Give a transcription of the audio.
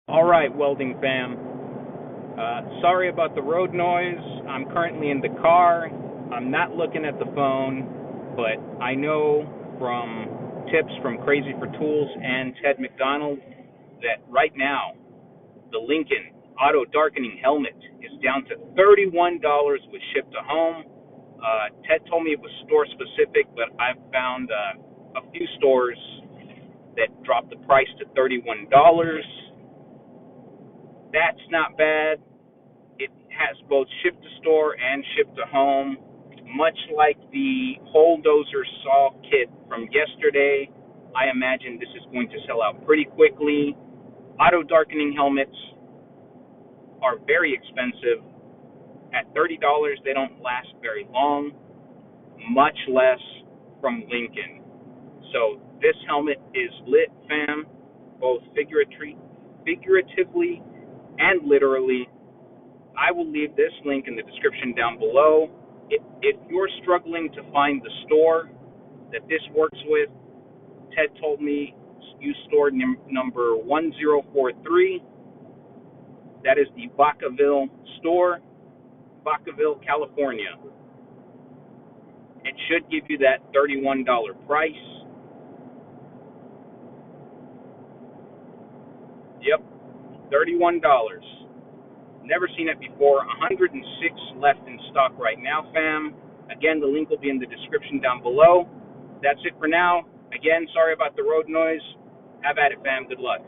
All right, Welding fam. Sorry about the road noise. I'm currently in the car. I'm not looking at the phone, but I know from tips from Crazy for Tools and Ted McDonald that right now the Lincoln Auto Darkening Helmet is down to $31 with ship to home. Ted told me it was store specific, but I've found a few stores that dropped the price to $31. That's not bad. It has both ship to store and ship to home. Much like the Bulldozer Saw kit from yesterday, I imagine this is going to sell out pretty quickly. Auto darkening helmets are very expensive. At $30, they don't last very long, much less from Lincoln. So this helmet is lit, fam, both figuratively and literally. I will leave this link in the description down below. If you're struggling to find the store that this works with, Ted told me use store number 1043. That is the Vacaville store, Vacaville, California. It should give you that $31 price. Yep, $31. Never seen it before. 106 left in stock right now, fam. Again, the link will be in the description down below. That's it for now. Again, sorry about the road noise. Have at it, fam. Good luck.